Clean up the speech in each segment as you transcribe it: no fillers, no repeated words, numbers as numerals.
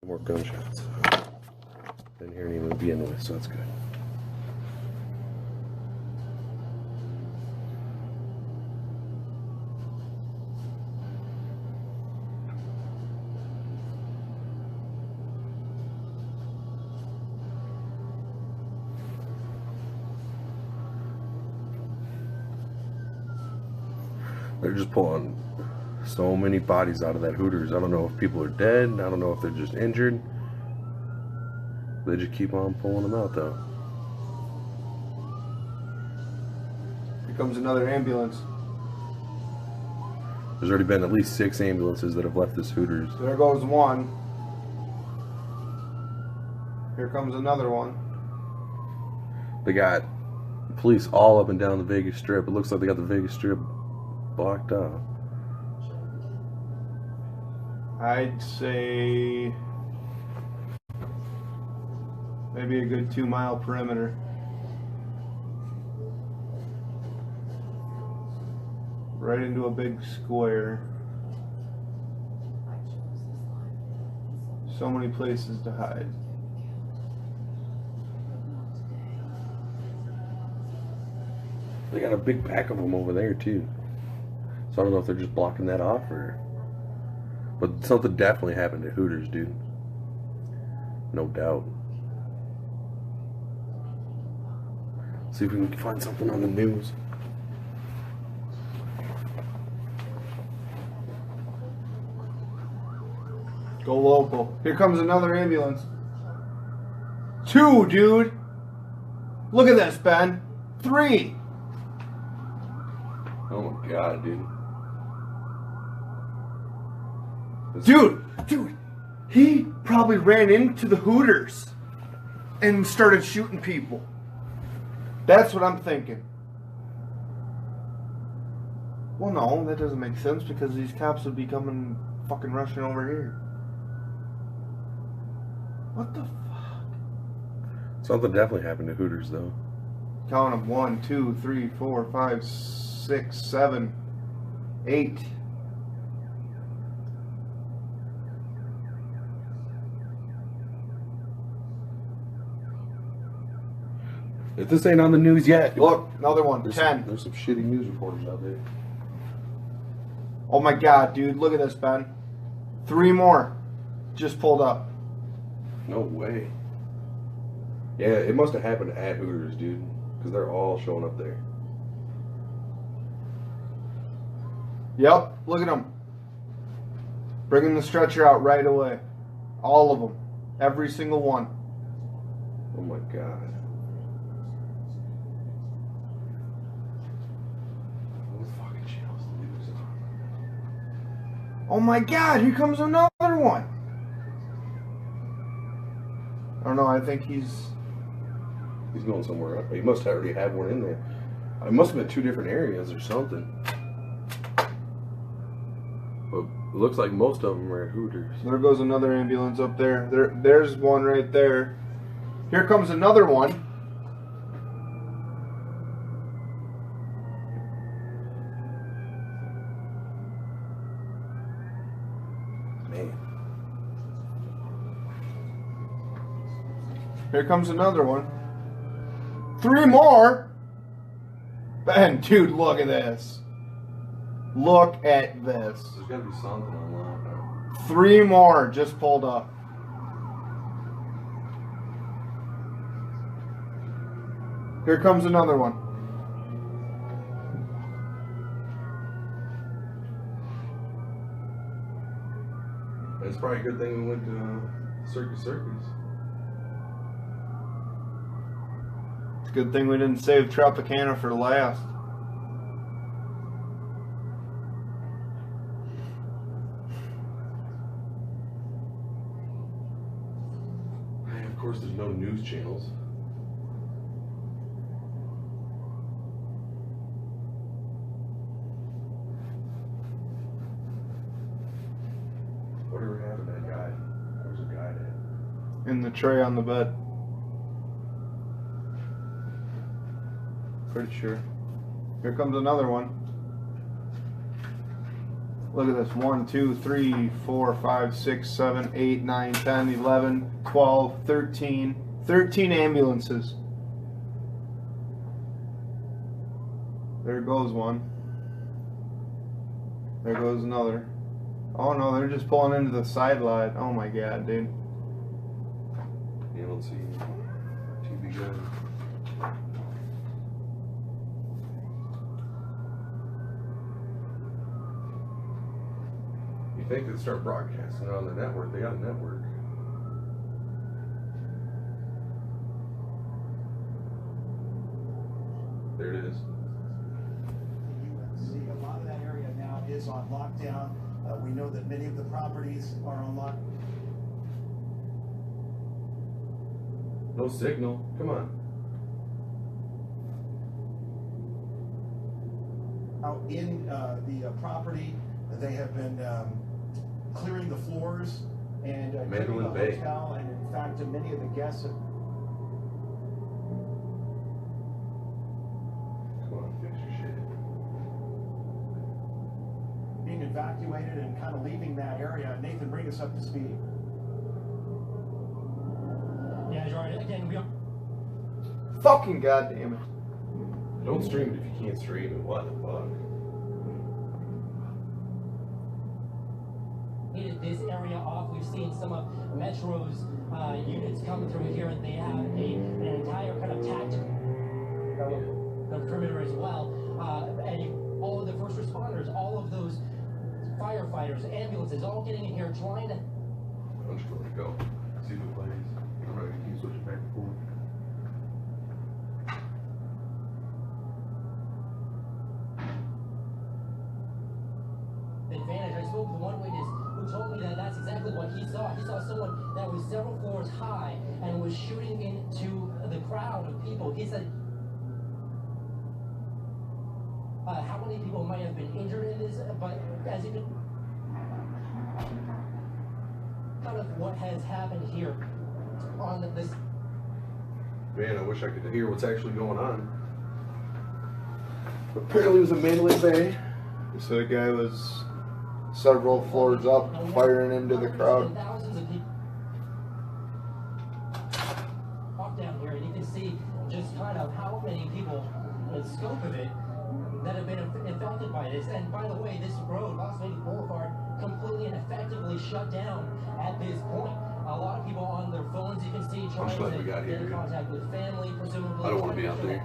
More gunshots. Didn't hear any movie noise, so that's good. They're just pulling so many bodies out of that Hooters. I don't know if people are dead. I don't know if they're just injured. They just keep on pulling them out, though. Here comes another ambulance. There's already been at least 6 ambulances that have left this Hooters. There goes one. Here comes another one. They got police all up and down the Vegas Strip. It looks like they got the Vegas Strip blocked off. I'd say maybe a good 2-mile perimeter. Right into a big square. So many places to hide. They got a big pack of them over there too. So I don't know if they're just blocking that off or... But something definitely happened at Hooters, dude. No doubt. See if we can find something on the news. Go local. Here comes another ambulance. 2, dude. Look at this, Ben. 3. Oh my god, dude. Dude, he probably ran into the Hooters and started shooting people. That's what I'm thinking. Well, no, that doesn't make sense because these cops would be coming fucking rushing over here. What the fuck? Something definitely happened to Hooters, though. Count them. 1, 2, 3, 4, 5, 6, 7, 8. If this ain't on the news yet, Look, another one. there's 10. There's some shitty news reporters out there. Oh my god, dude. Look at this, Ben. 3 more. Just pulled up. No way. Yeah, it must have happened at Hooters, dude. Because they're all showing up there. Yep, look at them. Bringing the stretcher out right away. All of them. Every single one. Oh my god. Oh my God, here comes another one. I don't know, I think he's going somewhere else. He must already have one in there. It must have been 2 different areas or something. But it looks like most of them are at Hooters. There goes another ambulance up there. There's one right there. Here comes another one. Man. Here comes another one. 3 more. Man, dude, look at this. Look at this. There's got to be something online. 3 more just pulled up. Here comes another one. It's probably a good thing we went to Circus Circus. It's a good thing we didn't save Tropicana for last. Of course, there's no news channels. Whatever happened to that guy? Where's the guy at? In the tray on the bed. Pretty sure. Here comes another one. Look at this. 1, 2, 3, 4, 5, 6, 7, 8, 9, 10, 11, 12, 13. 13 ambulances. There goes one. There goes another. Oh no, they're just pulling into the side lot. Oh my God, dude. Yeah, let's see. TV guy. You think they'd start broadcasting it on the network? They got a network. There it is. See, a lot of that area now is on lockdown. We know that many of the properties are on lockdown. No signal. Come on. Out in the property, they have been clearing the floors and clearing the Bay. hotel, and in fact, many of the guests have being evacuated and kind of leaving that area. Nathan, bring us up to speed. Yeah, Jordan, again, we are... Fucking goddamn it. Don't stream it if you can't stream it. What the fuck? This area off. We've seen some of Metro's units come through here, and they have an entire kind of tactical perimeter as well. And all of the first responders, all of those firefighters, ambulances, all getting in here trying to... I'm just going to go. See if it plays. I'm not going to keep switching back and forth. Advantage. I spoke with one witness who told me that that's exactly what he saw. He saw someone that was several floors high and was shooting into the crowd of people. He said, how many people might have been injured in this, but as you can, kind of what has happened here on this. Man, I wish I could hear what's actually going on. Apparently it was a Mandalay Bay. So the guy was several floors up, firing into the crowd. Thousands of people walk down here, and you can see just kind of how many people, the scope of it, that have been affected by this. And by the way, this road, Las Vegas Boulevard, completely and effectively shut down at this point. A lot of people on their phones, you can see, trying to get in contact with family, presumably. I don't want to be out there.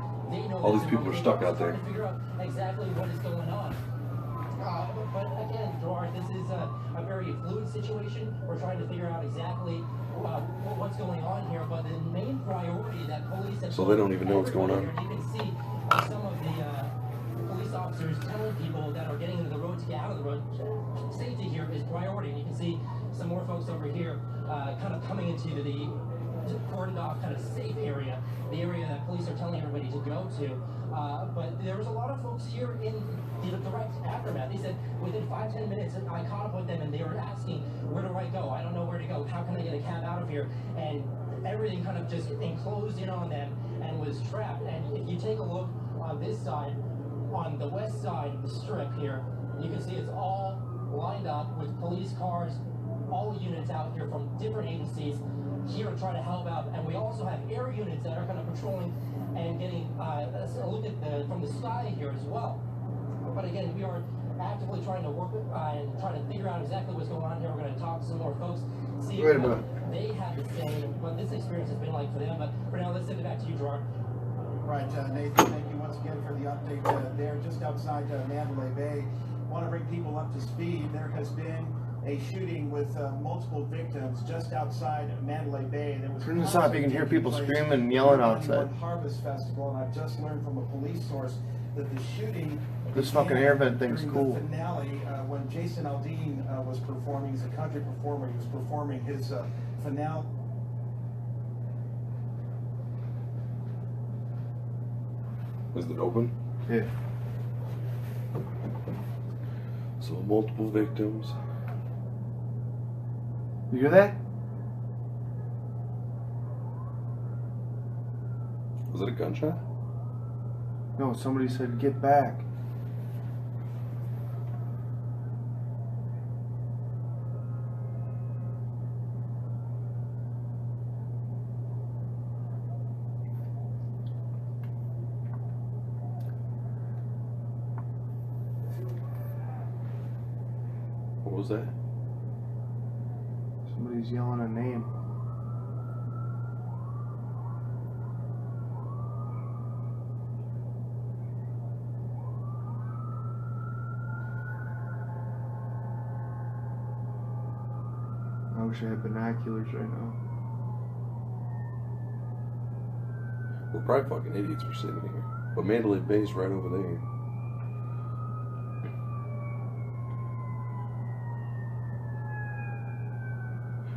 All these people are stuck out there. Trying to figure out exactly what is going on. But again, Gerard, this is a very fluid situation. We're trying to figure out exactly what's going on here. But the main priority that police have... So they don't even know what's going on. You can see some of the police officers officers telling people that are getting into the road to get out of the road, safety here is priority. And you can see some more folks over here kind of coming into the cordoned off kind of safe area, the area that police are telling everybody to go to. But there was a lot of folks here in the direct aftermath. They said within 5-10 minutes, I caught up with them and they were asking, where do I go? I don't know where to go. How can I get a cab out of here? And everything kind of just enclosed in on them and was trapped. And if you take a look on this side, on the west side of the strip here, you can see it's all lined up with police cars, all units out here from different agencies here to try to help out. And we also have air units that are kind of patrolling and getting a look at from the sky here as well. But again, we are actively trying to work with, and trying to figure out exactly what's going on here. We're going to talk to some more folks, see if they have the same, what this experience has been like for them. But for now, let's send it back to you, Gerard. Right, Nathan, thank you once again for the update there just outside Mandalay Bay. Want to bring people up to speed. There has been a shooting with multiple victims just outside Mandalay Bay. There was turn this off, you can hear people screaming and yelling outside. Harvest Festival, and I've just learned from a police source that the shooting. This fucking air vent thing's cool. The finale, when Jason Aldean was performing, he's a country performer. He was performing his finale. Was it open? Yeah. So multiple victims. You hear that? Was it a gunshot? No, somebody said get back. What was that? Somebody's yelling a name. I wish I had binoculars right now. We're probably fucking idiots for sitting here. But Mandalay Bay's right over there.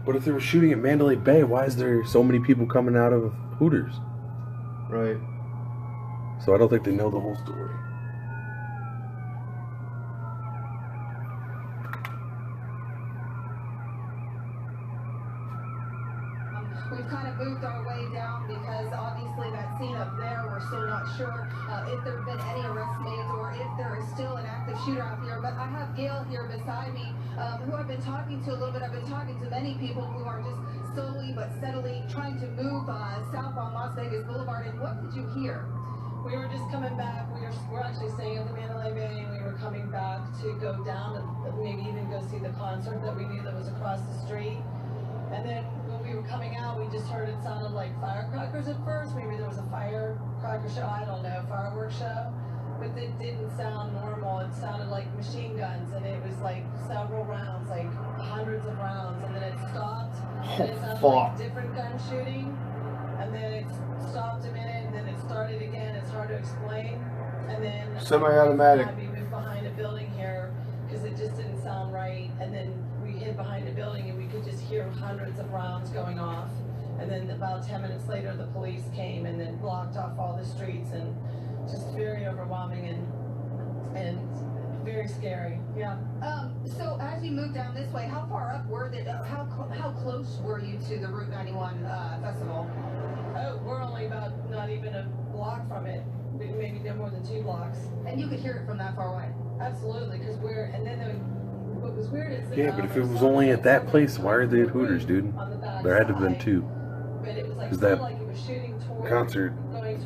But if they were shooting at Mandalay Bay, why is there so many people coming out of Hooters? Right. So I don't think they know the whole story. We've kind of moved our way down because obviously that scene up there, we're still not sure if there have been any arrests made or if there is still an active shooter out here. But I have Gail here beside me, who I've been talking to a little bit. I've been talking to many people who are just slowly but steadily trying to move south on Las Vegas Boulevard. And what did you hear? We were just coming back. We're actually staying at the Mandalay Bay, and we were coming back to go down and maybe even go see the concert that we knew that was across the street. And then when we were coming out, we just heard it sounded like firecrackers at first. Maybe there was a firecracker show, I don't know, fireworks show. But it didn't sound normal. It sounded like machine guns, and it was like several rounds, like hundreds of rounds. And then it stopped, and it sounded like different gun shooting. And then it stopped a minute, and then it started again. It's hard to explain. And then semi-automatic. We moved behind a building here because it just didn't sound right. And then we hid behind a building, and we could just hear hundreds of rounds going off. And then about 10 minutes later, the police came and then blocked off all the streets, and just very overwhelming and very scary. Yeah. So as you moved down this way, how far up were they? How close were you to the Route 91 festival? Oh, we're only about not even a block from it. Maybe no more than 2 blocks. And you could hear it from that far away? Absolutely, because what was weird is yeah, but if it was only at that place, why are they at Hooters, dude? There had to have been 2. But it was like, because that like it was shooting toward concert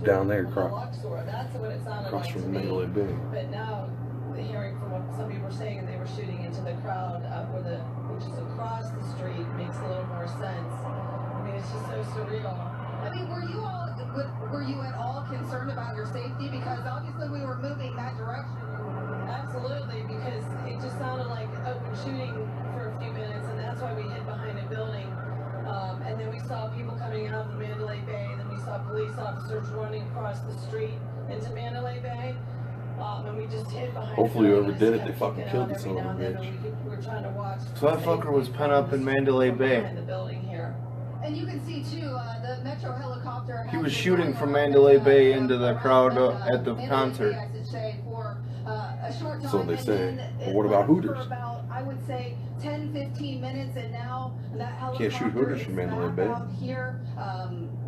down there across That's what it sounded like from to me. Mandalay Bay. But now, hearing from what some people were saying, and they were shooting into the crowd which is across the street, makes a little more sense. I mean, it's just so surreal. I mean, were you at all concerned about your safety? Because obviously we were moving that direction. Absolutely, because it just sounded like open shooting for a few minutes, and that's why we hid behind a building. And then we saw people coming out of the Mandalay Bay, and then we saw police officers running across the street into Mandalay Bay. And we just hid behind. Hopefully the whoever building did it, and they just fucking kept killed kicking the out son of a every now and bitch. then. We were trying to watch. So that fucker was pent up in Mandalay Bay. Behind the building here. And you can see too, the Metro helicopter. He was shooting from Mandalay Bay into the crowd at the concert. So they say. Well, what about Hooters? I would say 10-15 minutes, and now that helicopter Can't shoot Hooters from Mandalay Bay. out here,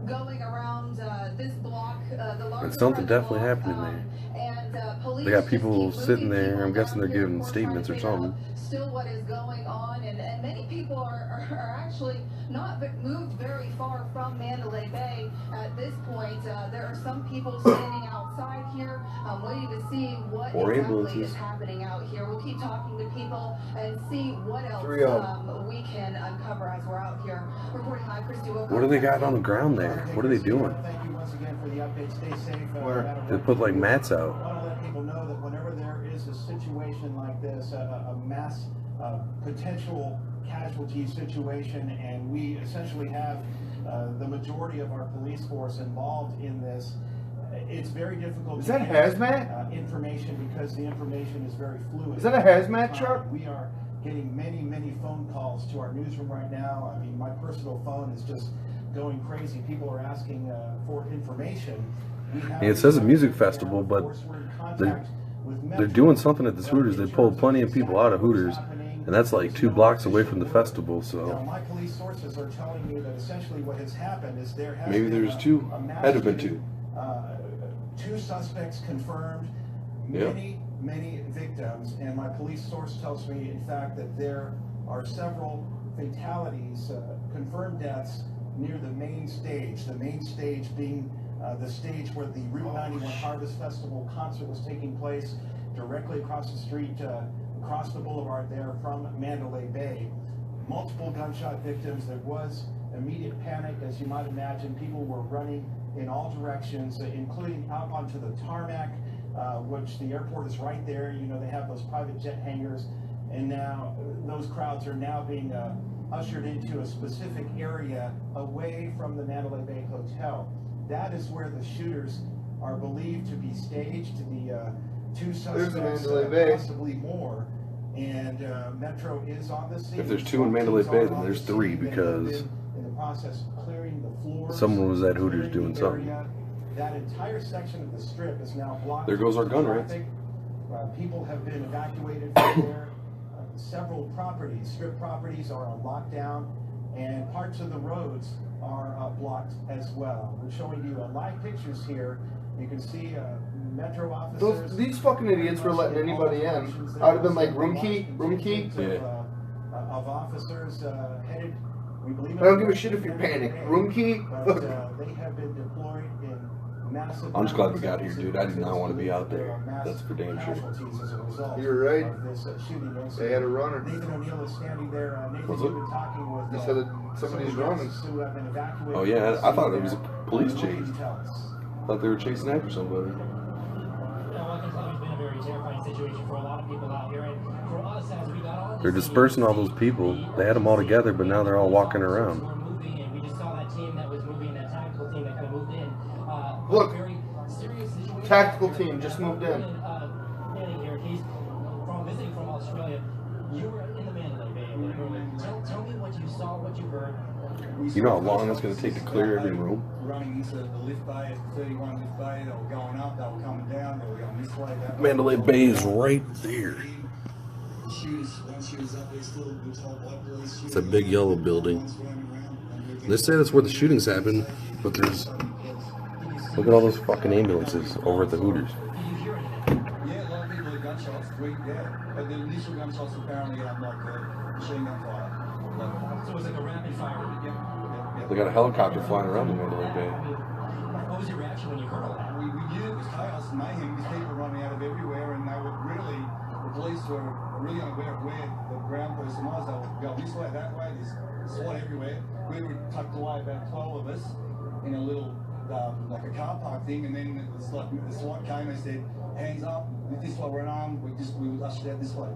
going around this block, the larger And something definitely block, happening there. And police They got just people keep sitting moving there. people I'm guessing down they're here. giving We're trying statements to or figure out something. still what is going on, and many people are actually not moved very far from Mandalay Bay at this point. There are some people standing outside here, waiting to see what Or exactly ambulances. is happening out here. We'll keep talking to people and see what else we can uncover as we're out here. Reporting live, Christy Wilcox. What do they got on the ground there? What are they doing? Thank you once again for the update. Stay safe. Where? They put like mats out. I want to let people know that whenever there is a situation like this, a mass potential casualty situation, and we essentially have the majority of our police force involved in this, it's very difficult Is to that get hazmat? information because the information is very fluid. Is that a hazmat truck? We are getting many phone calls to our newsroom right now. I mean, my personal phone is just going crazy. People are asking for information. And it says a music festival, but they're doing something at this Hooters. They pulled plenty of people out of Hooters, and that's like 2 blocks away from the festival. Now, So my police sources are telling me that essentially what has happened is there has maybe been there's 2. mass Had to have been shooting. 2. 2 suspects confirmed, Yep. many victims, and my police source tells me, in fact, that there are several fatalities, confirmed deaths near the main stage. The main stage being the stage where the Route 91 Harvest Festival concert was taking place, directly across the street, across the boulevard there from Mandalay Bay. Multiple gunshot victims. There was immediate panic, as you might imagine. People were running in all directions, including out onto the tarmac, which the airport is right there. You know, they have those private jet hangars, and now those crowds are now being ushered into a specific area away from the Mandalay Bay Hotel. That is where the shooters are believed to be staged. The 2 suspects, Mandalay Bay. possibly more. And Metro is on the scene. If there's 2 in Mandalay Bay, then there's 3 because in the process of clearing the floors, someone was at Hooters clearing doing the something. area. That entire section of the strip is now blocked. There goes our gun rights. traffic. People have been evacuated from there. Several properties, strip properties, are on lockdown, and parts of the roads are blocked as well. We're showing you live pictures here. You can see Metro officers. These fucking idiots were letting anybody in. I'd have been like, room key, room key. Yeah. Of officers headed. We believe I don't give a shit if you're panicked. Room key. But they have been deployed in massive. I'm just glad we got here, dude. I did not want to be out there. That's for damn sure. You're right. Of this shooting incident. They had a runner. Nathan O'Neill is standing there. Nathan, Was you've it? been talking with. They said that somebody's running. Who have been evacuated Oh yeah, from I the thought scene it was a there. police What can chase. you tell us? Thought they were chasing after somebody. You know, I can tell you it's been a very terrifying situation for a lot of people out here, and for us as we got on the They're dispersing all those people. They had them all together, but now they're all walking around. We're moving, and we just saw that team that was moving, that tactical team that kind of moved in. Look, very serious situation. tactical team just moved in. Danny here, he's from visiting from Australia. You were in the Mandalay Bay earlier. Tell me what you saw, what you heard. You know how long it's going to take to clear every room? Running into the lift bay, 31 lift bay, they were going up, they were coming down, they were going this way, that way. Mandalay Bay is right there. It's a big yellow building. They say that's where the shootings happened, but there's... Look at all those fucking ambulances over at the Hooters. Yeah, a lot of people had gunshots, but the initial gunshots apparently had like a machine gun fire. So it was like a rapid fire. They got a helicopter flying around the Mandalay Bay. What was your reaction when you heard all that? We knew it was chaos and mayhem, because people running out of everywhere, and they were really, the police were really unaware of where the ground person was. They would go this way, that way, there's SWAT everywhere. We were tucked away, about 12 of us, in a little like a car park thing, and then it's like the SWAT came and said, hands up, this way we're unarmed, we were ushered out this way.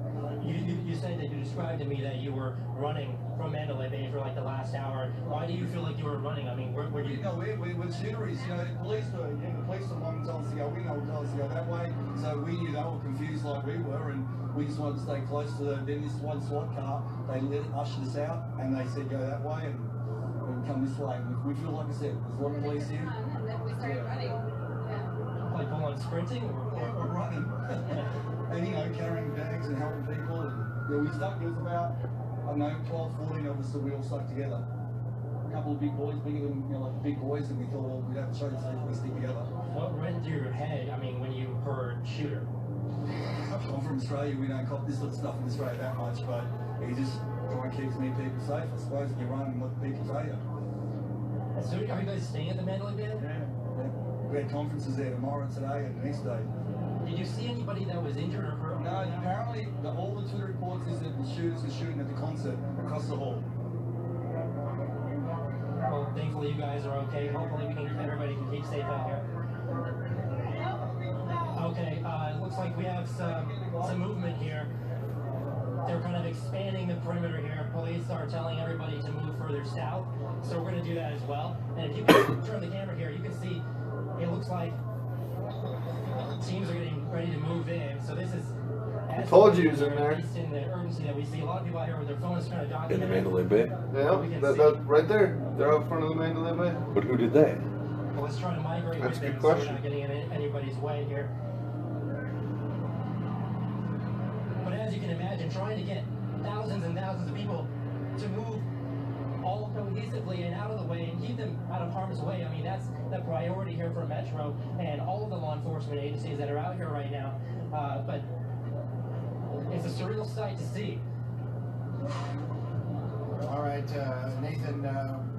You said that you described to me that you were running from Mandalay Bay for like the last hour. Why do you feel like you were running? I mean, where you? You know, we're shooteries. You know, the police were wanting to tell us to go. We know told us to go that way. So we knew they were confused like we were, and we just wanted to stay close to the. Then this one SWAT car, they ushered us out, and they said go that way, and we come this way. And we feel like I said, there's a lot of police here. And then we started running. Yeah. Like full on sprinting Or running. And you know, carrying bags and helping people, and yeah, we stuck. There was about, I don't know, 12, 14 of us that we all stuck together. A couple of big boys, bigger than, you know, like big boys, and we thought, well, we'd have to show you if we stick together. What went through your head? I mean, when you heard shooter. I'm from Australia. We don't cop this sort of stuff in Australia that much, but he just try and keeps me people safe. I suppose if you run and what people tell you. So are you guys staying at the Mandalay Bay? Yeah. We had conferences there tomorrow and today and the next day. Did you see anybody that was injured or hurt? No, apparently all the Twitter reports is that the shooters were shooting at the concert across the hall. Well, thankfully you guys are okay. Hopefully everybody can keep safe out here. Okay, it looks like we have some movement here. They're kind of expanding the perimeter here. Police are telling everybody to move further south, so we're going to do that as well. And if you can turn the camera here, you can see it looks like teams are getting ready to move in. So this is. I told you he was in there. In the urgency that we see, a lot of people out here with their phones trying to document. In the Mandalay Bay? Yeah, that right there. They're out front of the Mandalay Bay. But who did that? Well, let's try to migrate That's with a them good so we're question. not getting in anybody's way here. But as you can imagine, trying to get thousands and thousands of people to move all cohesively and out of the way and keep them out of harm's way, I mean, that's the priority here for Metro and all of the law enforcement agencies that are out here right now. But it's a surreal sight to see. All right, Nathan,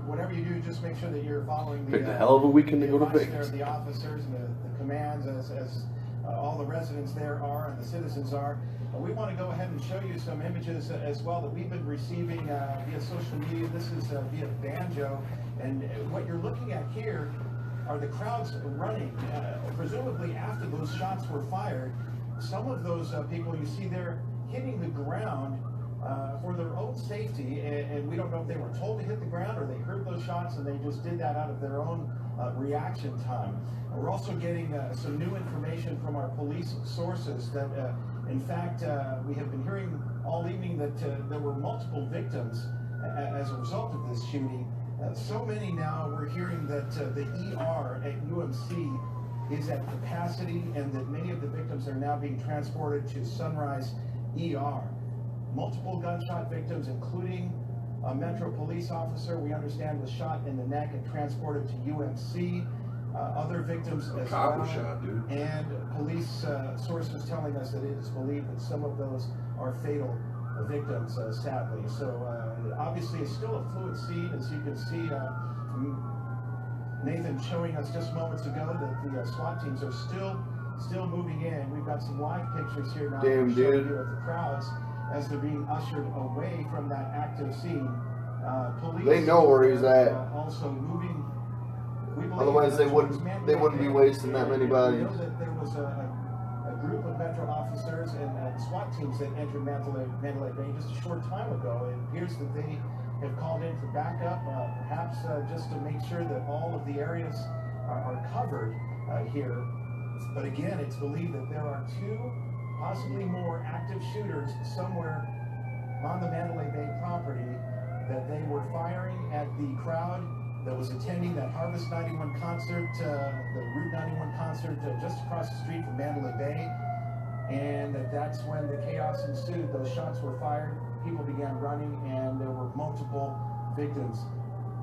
whatever you do, just make sure that you're following the... Picked a hell of a weekend to go to advice there Vegas. of the officers and the commands as all the residents there are and the citizens are. We want to go ahead and show you some images as well that we've been receiving via social media. This is via Banjo, and what you're looking at here are the crowds running, presumably after those shots were fired. Some of those people you see there hitting the ground for their own safety, and we don't know if they were told to hit the ground or they heard those shots and they just did that out of their own reaction time. We're also getting some new information from our police sources that, in fact, we have been hearing all evening that there were multiple victims as a result of this shooting. So many now we're hearing that the ER at UMC is at capacity and that many of the victims are now being transported to Sunrise ER. Multiple gunshot victims, including a Metro police officer, we understand, was shot in the neck and transported to UMC. Other victims as well. Shot, dude. And police sources telling us that it is believed that some of those are fatal victims, sadly. So obviously it's still a fluid scene, as you can see Nathan showing us just moments ago that the SWAT teams are still moving in. We've got some live pictures here now. Damn, dude. You of the crowds as they're being ushered away from that active scene. Police They know where he's at. Also moving. Otherwise, they wouldn't be wasting that many bodies. We know that there was a group of Metro officers and SWAT teams that entered Mandalay Bay just a short time ago. It appears that they have called in for backup, perhaps just to make sure that all of the areas are covered here. But again, it's believed that there are two, possibly more, active shooters somewhere on the Mandalay Bay property, that they were firing at the crowd that was attending that Harvest 91 concert, the Route 91 concert just across the street from Mandalay Bay, and that's when the chaos ensued. Those shots were fired, people began running, and there were multiple victims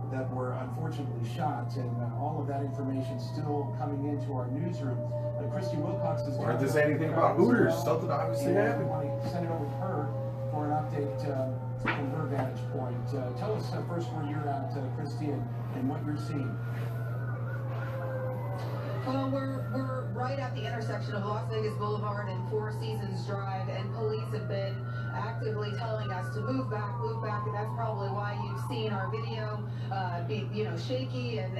that were unfortunately shot, and all of that information still coming into our newsroom. Christy Wilcox is... Why didn't they say anything about Hooters? Something obviously happened. I want to send it over to her for an update from her vantage point. Tell us first where you're at, Christy, and what you're seeing. Well, we're right at the intersection of Las Vegas Boulevard and Four Seasons Drive, and police have been actively telling us to move back, and that's probably why you've seen our video be, you know, shaky, and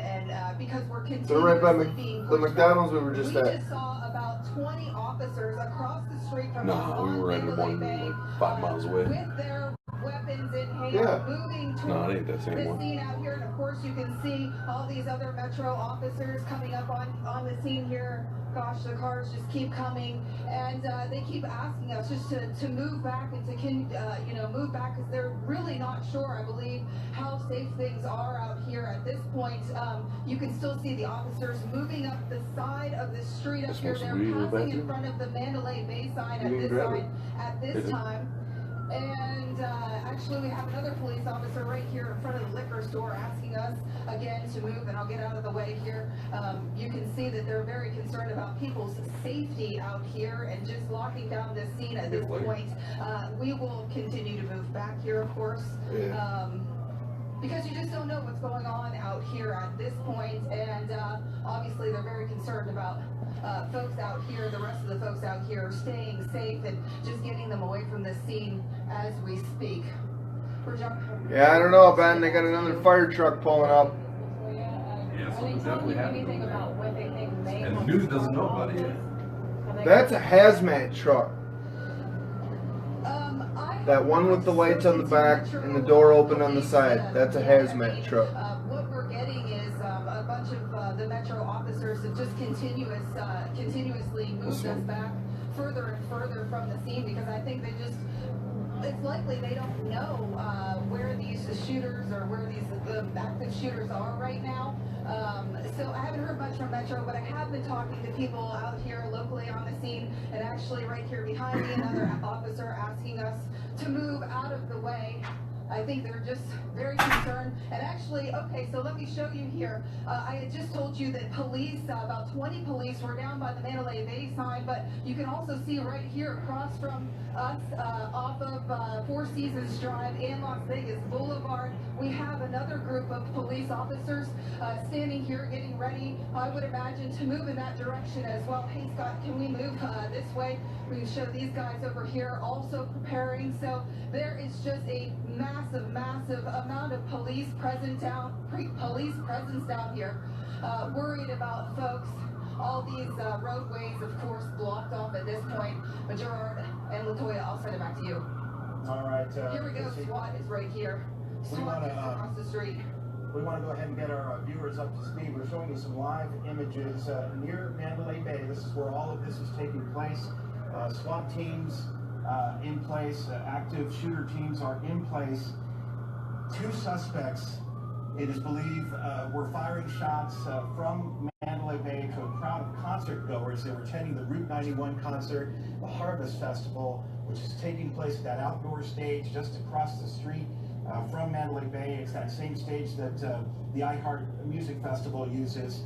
because we're continuously They're right by being the pushed McDonald's back. we were just We at. just saw about 20 officers across the street from us No, we on were at Mandalay one Bay, like 5 miles away. with their weapons in hand, Yeah. moving No, it toward ain't that same the one. scene out here. And of course, you can see all these other Metro officers coming up on the scene here. Gosh, the cars just keep coming, and they keep asking us just to move back and to you know, move back, because they're really not sure, I believe, how safe things are out here at this point. You can still see the officers moving up the side of the street up here. They're passing in front of the Mandalay Bay sign at this time. And actually, we have another police officer right here in front of the liquor store asking us again to move, and I'll get out of the way here. You can see that they're very concerned about people's safety out here and just locking down this scene at this point. We will continue to move back here, of course. Because you just don't know what's going on out here at this point, and obviously they're very concerned about folks out here, the rest of the folks out here, staying safe and just getting them away from the scene as we speak. Yeah, I don't know, Ben. They got another fire truck pulling up. Yeah, something definitely happened over there. And the news doesn't know about it yet. That's a hazmat truck. That one with the lights on the back and the door open on the side. That's a hazmat truck. What we're getting is a bunch of the Metro officers have just continuously moved us back further and further from the scene, because I think they just, it's likely they don't know where these shooters or where these active shooters are right now. So I haven't heard much from Metro, but I have been talking to people out here locally on the scene, and actually right here behind me, another officer asking us to move out of the way. I think they're just very concerned. And actually, okay, so let me show you here. I had just told you that police, about 20 police were down by the Mandalay Bay sign, but you can also see right here across from us, off of Four Seasons Drive and Las Vegas Boulevard, we have another group of police officers standing here getting ready, I would imagine, to move in that direction as well. Hey Scott, can we move this way? We can show these guys over here also preparing. So there is just a massive amount of police presence down here, worried about folks. All these roadways, of course, blocked off at this point. But Gerard and Latoya, I'll send it back to you. All right. Here we go. SWAT is right here. SWAT is across the street. We want to go ahead and get our viewers up to speed. We're showing you some live images near Mandalay Bay. This is where all of this is taking place. SWAT teams in place. Active shooter teams are in place. 2 suspects, it is believed, were firing shots from Mandalay Bay to a crowd of concert goers. They were attending the Route 91 concert, the Harvest Festival, which is taking place at that outdoor stage just across the street from Mandalay Bay. It's that same stage that the iHeart Music Festival uses.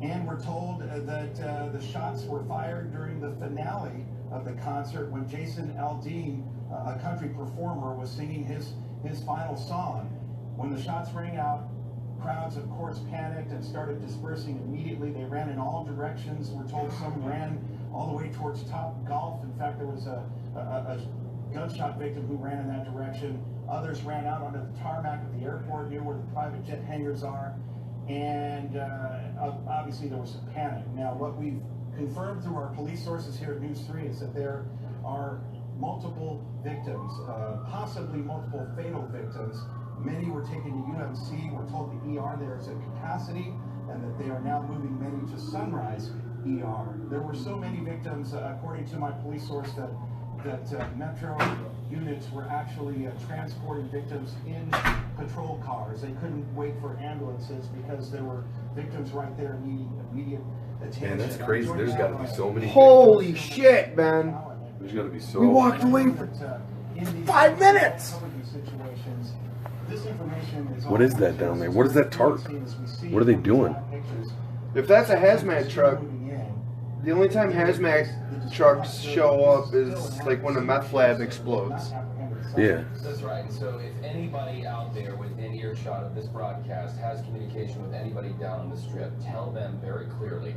And we're told that the shots were fired during the finale of the concert when Jason Aldean, a country performer, was singing his final song. When the shots rang out, crowds, of course, panicked and started dispersing immediately. They ran in all directions. We're told some ran all the way towards Top Golf. In fact, there was a gunshot victim who ran in that direction. Others ran out onto the tarmac of the airport near where the private jet hangars are. And obviously there was some panic. Now, what we've confirmed through our police sources here at News 3 is that there are multiple victims, possibly multiple fatal victims. Many were taken to UMC. We're told the ER there is at capacity, and that they are now moving many to Sunrise ER. There were so many victims, according to my police source, that Metro units were actually transporting victims in patrol cars. They couldn't wait for ambulances because there were victims right there needing immediate attention. Man, that's crazy. There's got to be so many. Holy shit, man. There's got to be so. We walked away for 5 minutes. What is that down there? What is that tarp? What are they doing? If that's a hazmat truck, the only time hazmat trucks show up is like when a meth lab explodes. Yeah. That's right. So if anybody out there within earshot of this broadcast has communication with anybody down on the strip, tell them very clearly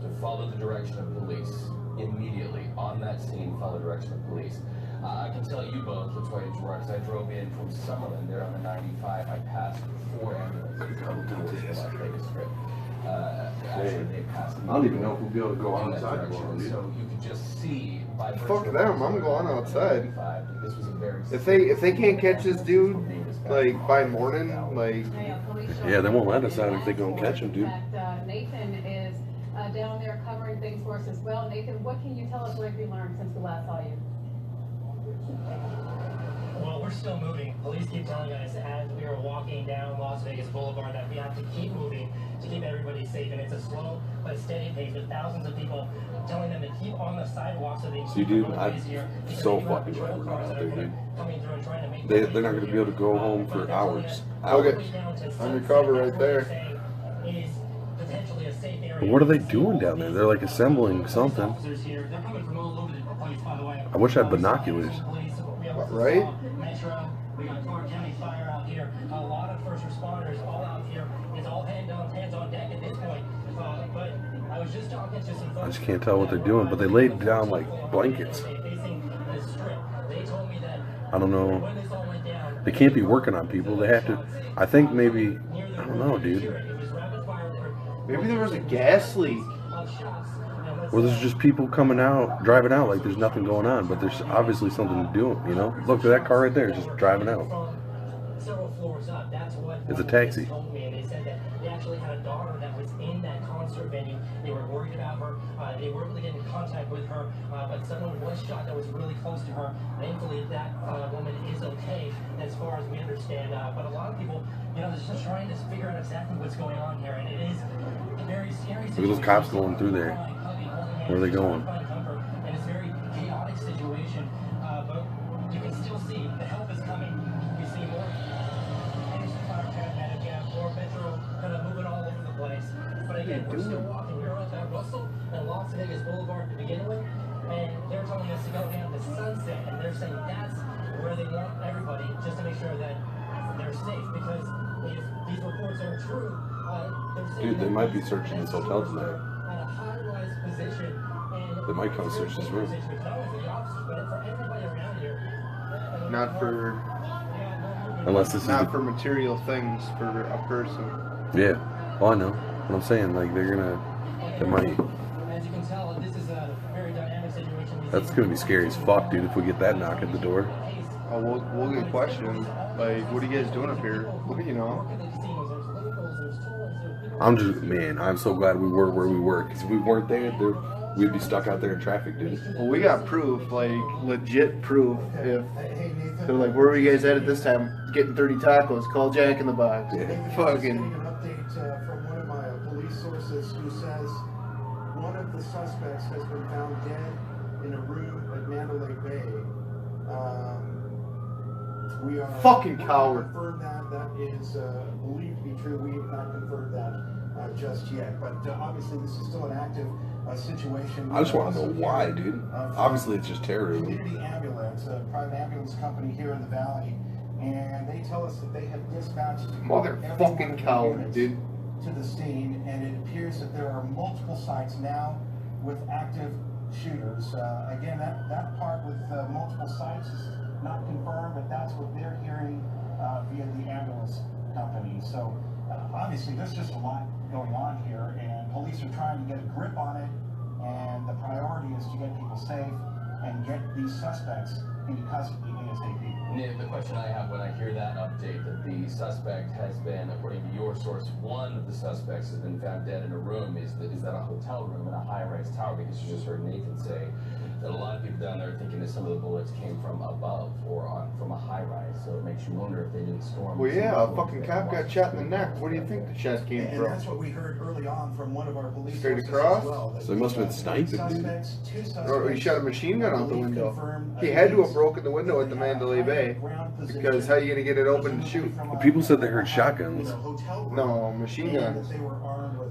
to follow the direction of police immediately on that scene. Follow the direction of police. I can tell you both which way to drive, because I drove in from Summerlin there on the 95. I passed 4 ambulances on the Las Vegas Strip. Actually, they passed. I don't even know if we'll be able to go in that outside direction. tomorrow, dude. So you could just see by Fuck them, I'm going outside. This was a very If they can't catch this dude, like, by morning, like... Yeah, they won't let us out if they don't catch him, dude. Nathan is down there covering things for us as well. Nathan, what can you tell us, what have you learned since we last saw you? Well, we're still moving. Police keep telling us as we are walking down Las Vegas Boulevard that we have to keep moving to keep everybody safe. And it's a slow but steady pace with thousands of people telling them to keep on the sidewalks so they can keep dude, the I'm roadways here. so fucking glad we're not out there, dude. They're not going to be able to go home for hours. Okay, undercover right there. But what are they doing down there? They're like assembling something. I wish I had binoculars. Right? We got Clark County Fire out here. A lot of first responders all out here. It's all hands on deck at this point. But I was just talking to some folks. I just can't tell what they're doing, but they laid down like blankets. I don't know. They can't be working on people. They have to. I think maybe. I don't know, dude. Maybe there was a gas leak. Or there's just people coming out, driving out like there's nothing going on, but there's obviously something to do, you know? Look at that car right there, just driving out. It's a taxi. They said that they actually had a daughter that was in that concert venue. They were worried about her. They weren't really getting in contact with her, but someone was shot that was really close to her. Thankfully, that woman is okay as far as we understand. But a lot of people, you know, they're just trying to figure out exactly what's going on here, and it is a very scary situation. Look at those cops going through there. Where are they going? And it's a very chaotic situation, but you can still see the help is coming. We see more fire paramedic, more metro kind of moving all over the place. But again, we're still walking. We're at that Russell and Las Vegas Boulevard to begin with, and they're telling us to go down to Sunset, and they're saying that's where they want everybody, just to make sure that they're safe. Because if these reports are true, they're saying Dude, they might be searching this hotel tonight. at a high-rise position. They might come search this room. Not for... Unless this is Not for material things, for a person. Yeah. Well, I know. What I'm saying, like, they're gonna... They might... As you can tell, this is a very dynamic situation. That's gonna be scary as fuck, dude, if we get that knock at the door. Oh, we'll get questioned. Like, what are you guys doing up here? You know. I'm just... Man, I'm so glad we were where we were. Because if we weren't there, we'd be stuck out there in traffic, dude. Well, we got proof, like, legit proof. If they're like, where were you guys at this time? Getting 30 tacos. Call Jack in the Box. Yeah. Fucking... An update from one of my police sources who says one of the suspects has been found dead in a room at Mandalay Bay. We are Fucking coward. Confirmed that is believed to be true. We have not confirmed that just yet. But obviously, this is still an active situation. I just want to know why, dude. Obviously, it's just terrorism. Community Ambulance, a private ambulance company here in the valley, and they tell us that they have dispatched Motherfucking coward, dude. to the scene, and it appears that there are multiple sites now with active shooters. Again, that part with multiple sites is not confirmed, but that's what they're hearing via the ambulance company. So obviously, there's just a lot going on here, and police are trying to get a grip on it, and the priority is to get people safe and get these suspects into custody ASAP. Nick, the question I have when I hear that update that the suspect has been, according to your source, one of the suspects has been found dead in a room, is that a hotel room in a high-rise tower? Because you just heard Nathan say that a lot of people down there are thinking that some of the bullets came from above or from a high-rise, so it makes you wonder if they didn't storm. Well, yeah, a fucking cop got shot in the neck. Where do you think the shot came And from? that's what we heard early on from one of our police Straight sources across? as well, that So he must have been sniping, dude. two suspects, Or he shot a machine gun out the believe window. confirmed He had to have against broken the window at the Mandalay Bay. Because how you gonna get it open to shoot? People said they heard shotguns. No, machine guns.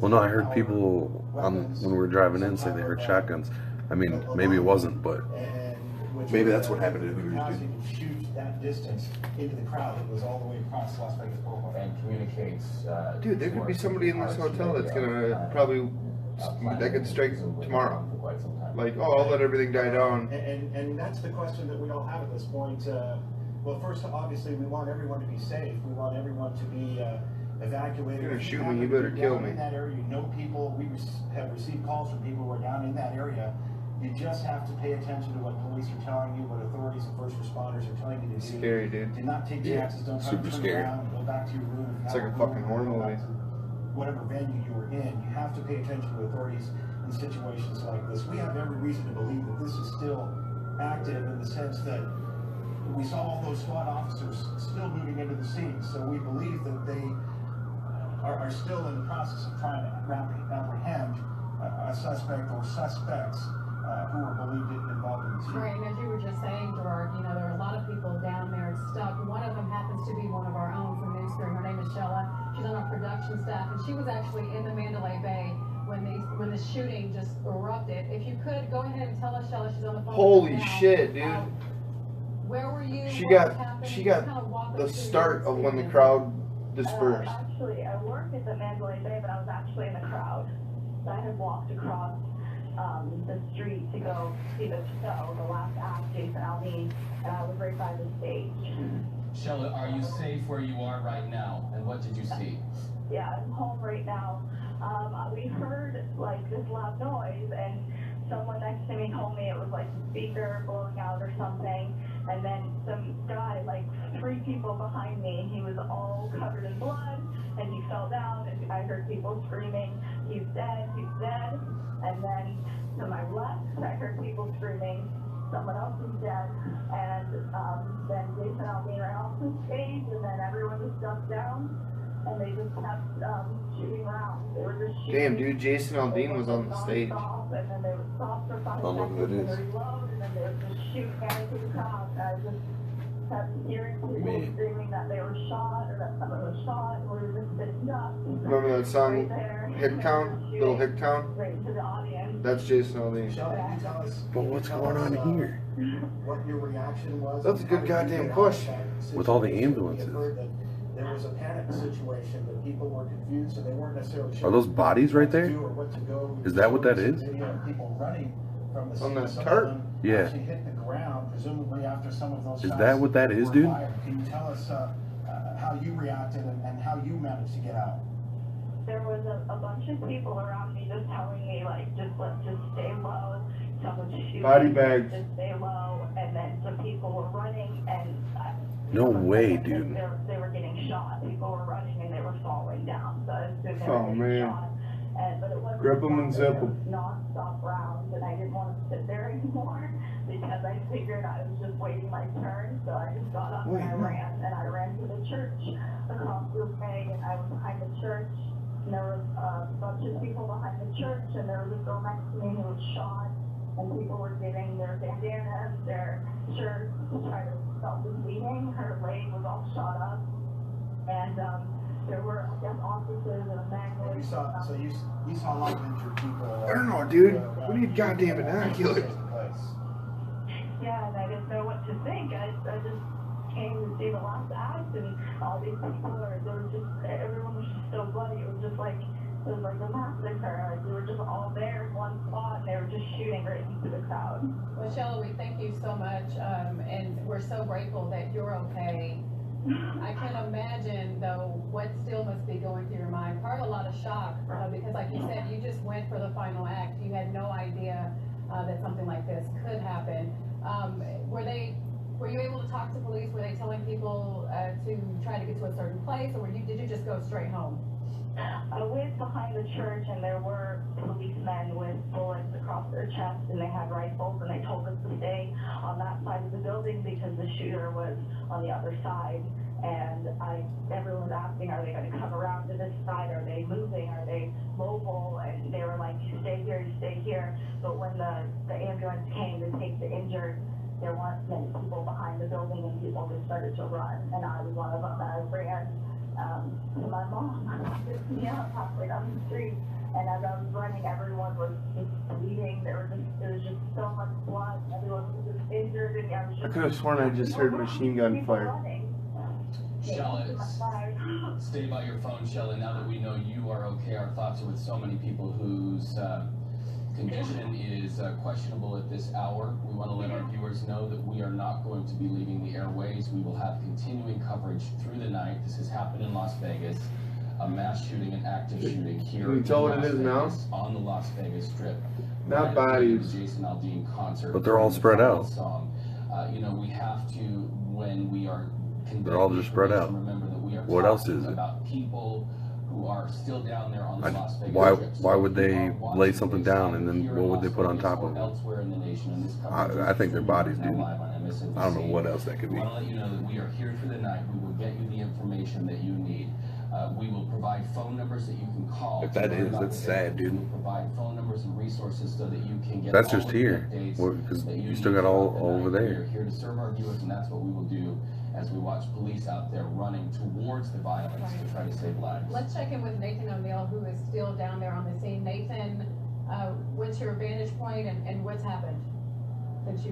Well, no, I heard people when we were driving in say they heard shotguns. I mean, maybe it wasn't, but maybe that's what happened to Hooters, dude. Shoot that distance into the crowd that was all the way across Las Vegas Boulevard. And communicates. Dude, there could be somebody in this hotel that's gonna probably That could strike tomorrow. For quite some time. Like, oh, I'll let everything die down. And that's the question that we all have at this point. Well, first, obviously, we want everyone to be safe. We want everyone to be evacuated. You're gonna If shoot happen me, you to be better kill down me. In that area, you know people. We have received calls from people who are down in that area. You just have to pay attention to what police are telling you, what authorities and first responders are telling you to do. Scary, dude. Do not take chances. Don't try super to turn scary. around and go back to your room. It's like a fucking horror movie. Whatever venue you were in, you have to pay attention to authorities in situations like this. We have every reason to believe that this is still active in the sense that we saw all those SWAT officers still moving into the scene. So we believe that they are still in the process of trying to apprehend a suspect or suspects who are believed involved in the shooting. Right, and as you were just saying, Gerard, you know, there are a lot of people down there stuck. One of them happens to be one of our own from Newsroom. Her name is Shella. She's on our production staff, and she was actually in the Mandalay Bay when the shooting just erupted. If you could, go ahead and tell us, Shella, she's on the phone. Holy now. shit, dude. Where were you? She What got happened? the start of when the crowd dispersed. Actually, I work at the Mandalay Bay, but I was actually in the crowd. I had walked across the street to go see the show, the last act, Jason Aldean, and I was right by the stage. Shella, are you safe where you are right now? And what did you see? Yeah, I'm home right now. We heard like this loud noise, and someone next to me told me it was like the speaker blowing out or something. And then some guy, like 3 people behind me, he was all covered in blood, and he fell down, and I heard people screaming, he's dead, he's dead. And then to my left, I heard people screaming, someone else is dead. And then Jason Aldean ran off the stage, and then everyone just jumped down, and they just kept shooting rounds. They were just shooting. Damn, dude, Jason Aldean was on the stage. And then they would stop for 5 I don't know who seconds it is. and reload, and then they would just shoot into the crowd. And I just kept hearing people Man. screaming that they were shot or that someone was shot, and we were just sitting up. Remember that song, Right there. Hicktown? Little Hicktown? Right into the audience. That's Jason Aldean. Shelley, can you tell us? But can you what's tell going us, on here? What your reaction was? That's a good How did you goddamn get out question. of that With all the situation? We ambulances. have heard that there was a panic situation, that people were confused and they weren't necessarily sure. Are those bodies right there? what to do or what to go. Is that what that is? Video of people running from the On scene. that Some tarp? of them Yeah. actually hit the ground, presumably after some of those Is shots that what that is, were dude? fired. Can you tell us how you reacted and how you managed to get out? There was a bunch of people around me just telling me, like, just stay low. Someone's shooting. Body bags. Just stay low. And then some people were running, and No someone way, said that dude. They were getting shot. People were running and they were falling down. So I assumed they Oh, were getting man. shot. But it wasn't Grip 'em and stop, zip 'em. it was non-stop rounds, and I didn't want to sit there anymore because I figured I was just waiting my turn. So I just got up and I ran to the church across the way, and I was behind the church. And there was a bunch of people behind the church, and there was a girl next to me who was shot, and people were getting their bandanas, their shirts to try to stop the bleeding. Her leg was all shot up, and there were, I guess, officers and a man. You saw a lot of injured people. I don't know, dude. We need goddamn binoculars. Yeah, and I didn't know what to think. I just came to see the last act, and all these people everyone was just so bloody. It was like a massacre. Like, we were just all there in one spot, and they were just shooting right into the crowd. Well, Shella, we thank you so much, and we're so grateful that you're okay. I can imagine, though, what still must be going through your mind. Probably a lot of shock, because like you said, you just went for the final act. You had no idea that something like this could happen. Were you able to talk to police? Were they telling people to try to get to a certain place, or did you just go straight home? I went behind the church, and there were policemen with bullets across their chests, and they had rifles, and they told us to stay on that side of the building because the shooter was on the other side. And everyone was asking, are they going to come around to this side? Are they moving? Are they mobile? And they were like, you stay here, you stay here. But when the ambulance came to take the injured, there weren't many people behind the building, and people just started to run. And I was one of them, and I ran to my mom. Picked me up halfway down the street. And as I was running, everyone was just bleeding. There was just so much blood. Everyone was just injured, and I was just. I could have sworn I just heard machine gun fire. Shell, stay by your phone, Shell. Now that we know you are okay, our thoughts are with so many people whose condition is questionable at this hour. We want to let our viewers know that we are not going to be leaving the airways. We will have continuing coverage through the night. This has happened in Las Vegas. A mass shooting, an active shooting here Can you tell what in it is now? Vegas, on the Las Vegas Strip. Not bodies. Jason Aldean concert. But they're all spread out. Song. You know, we have to, when we are They're all just spread out. remember that we are What else is it? about people who are still down there on the Las Vegas Strip. Why would they lay something down and then what would they put on top of it? Elsewhere in the nation, and this I think they're bodies, dude. live on MSNBC. I don't know what else that could We be. want to let you know that we are here for the night. We will get you the information that you need. We will provide phone numbers that you can call. If that is, that's sad, dude. We'll provide phone numbers and resources so that you can get That's all just of the here. updates Because that you still need got all throughout the over night. We there. are here to serve our viewers, and that's what we will do as we watch police out there running towards the violence to try to save lives. Let's check in with Nathan O'Neill, who is still down there on the scene. Nathan, what's your vantage point and what's happened since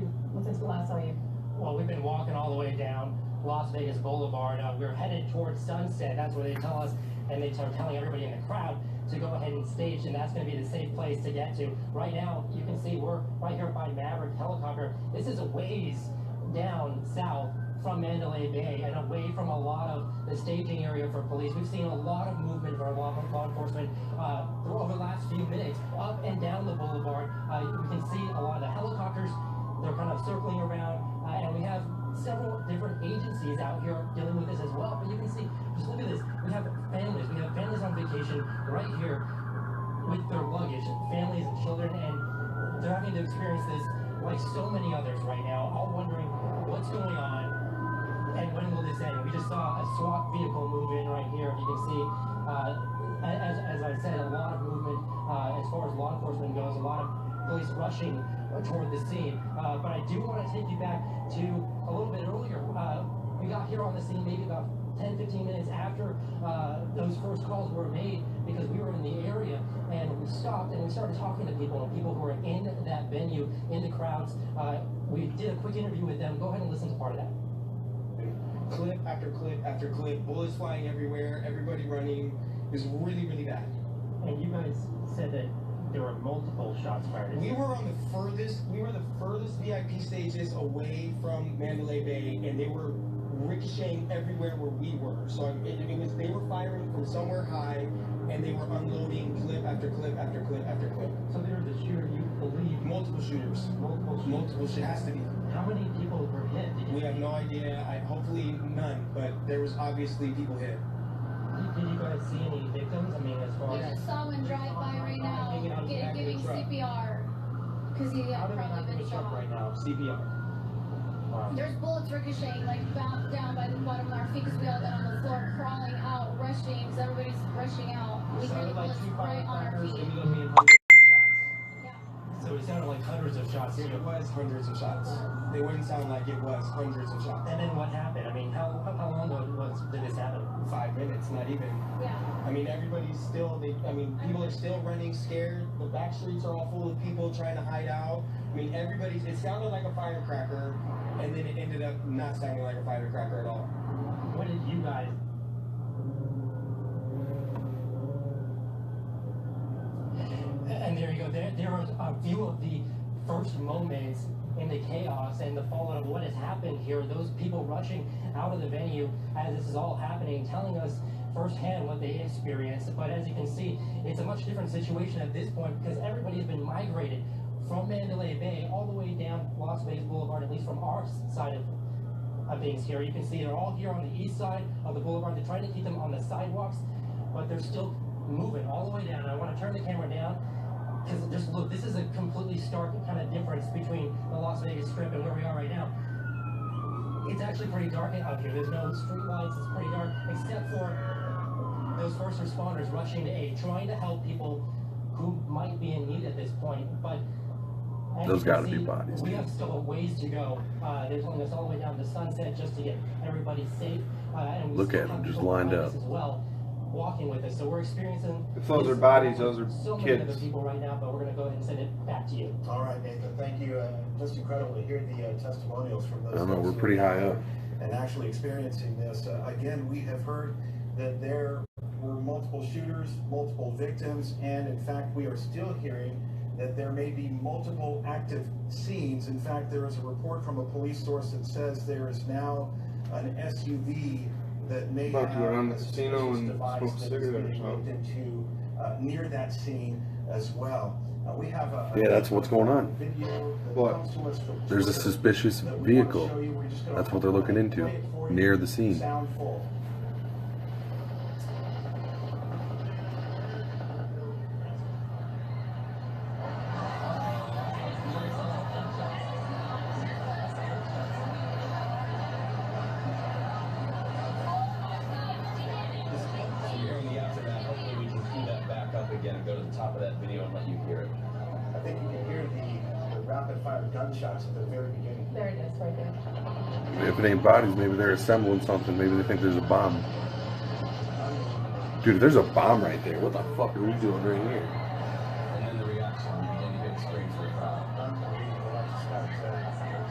we last saw you? Well, we've been walking all the way down Las Vegas Boulevard. We're headed towards Sunset. That's where they tell us, and they start telling everybody in the crowd to go ahead and stage, and that's going to be the safe place to get to. Right now, you can see we're right here by Maverick Helicopter. This is a ways down south from Mandalay Bay and away from a lot of the staging area for police. We've seen a lot of movement for law enforcement over the last few minutes up and down the boulevard. We can see a lot of the helicopters. They're kind of circling around, and we have several different agencies out here dealing with this as well. But you can see, just look at this. We have families. We have families on vacation right here with their luggage, families and children, and they're having to experience this like so many others right now, all wondering what's going on and when will this end. We just saw a SWAT vehicle move in right here. If you can see, as I said, a lot of movement as far as law enforcement goes, a lot of police rushing toward the scene. But I do want to take you back to a little bit earlier. We got here on the scene maybe about 10-15 minutes after those first calls were made, because we were in the area and we stopped and we started talking to people who were in that venue, in the crowds. We did a quick interview with them. Go ahead and listen to part of that. Clip after clip after clip, bullets flying everywhere, everybody running. It was really, really bad. And you guys said that there were multiple shots fired. We were the furthest VIP stages away from Mandalay Bay, and they were ricocheting everywhere where we were. So they were firing from somewhere high, and they were unloading clip after clip after clip after clip. So there was a shooter, you believe? Multiple shooters. Multiple shooters. It has to be. How many people were hit? We have no idea. Hopefully none, but there was obviously people hit. Did you guys see any victims? I mean, as far as... I just saw one drive by right now, giving CPR, because he had probably been shot. Right now, CPR. Wow. There's bullets ricocheting, like down by the bottom of our feet, because we all got on the floor, crawling out, rushing, because everybody's rushing out. We hear the bullets right on our feet. So it sounded like hundreds of shots. It was hundreds of shots. They wouldn't sound like it was hundreds of shots. And then what happened? I mean, how long did this happen? 5 minutes, not even. Yeah. I mean, everybody's still, people are still running scared. The back streets are all full of people trying to hide out. I mean, it sounded like a firecracker, and then it ended up not sounding like a firecracker at all. What did you guys... And there you go. There was a view of the first moments in the chaos and the fallout of what has happened here. Those people rushing out of the venue as this is all happening, telling us firsthand what they experienced. But as you can see, it's a much different situation at this point, because everybody has been migrated from Mandalay Bay all the way down Las Vegas Boulevard, at least from our side of things here. You can see they're all here on the east side of the boulevard. They're trying to keep them on the sidewalks, but they're still moving all the way down. I want to turn the camera down, because just look, this is a completely stark kind of difference between the Las Vegas Strip and where we are right now. It's actually pretty dark out here. There's no street lights. It's pretty dark, except for those first responders rushing to aid, trying to help people who might be in need at this point. But those gotta be bodies. We have still a ways to go. They're telling us all the way down to Sunset just to get everybody safe. And we look still at them have just people lined behind up. us as well, walking with us. So we're experiencing. If those are bodies, those are so many other kids. people right now, but we're going to go ahead and send it back to you. All right, Nathan, thank you. Just incredible to hear the testimonials from those. I don't know, we're pretty high up. and actually experiencing this. Again, we have heard that there were multiple shooters, multiple victims, and in fact, we are still hearing that there may be multiple active scenes. In fact, there is a report from a police source that says there is now an SUV that may About to go around have the a casino and device smoke a that is cigarette or being looked something. into near that scene as well. We have Yeah, that's what's going on. video that What? comes to us from There's a Twitter suspicious that we want to vehicle. show you. We're just gonna That's what they're looking into, play it for you. near the scene. Sound full. So you're hearing the aftermath. Hopefully we can cue that back up again and go to the top of that video and let you hear it. I think you can hear the rapid fire gunshots at the very beginning. There it is, right there. If it ain't bodies, maybe they're assembling something. Maybe they think there's a bomb. Dude, if there's a bomb right there, what the fuck are we doing right here? And then the reaction, you begin to hear the screams from the crowd. Unbelievable. I just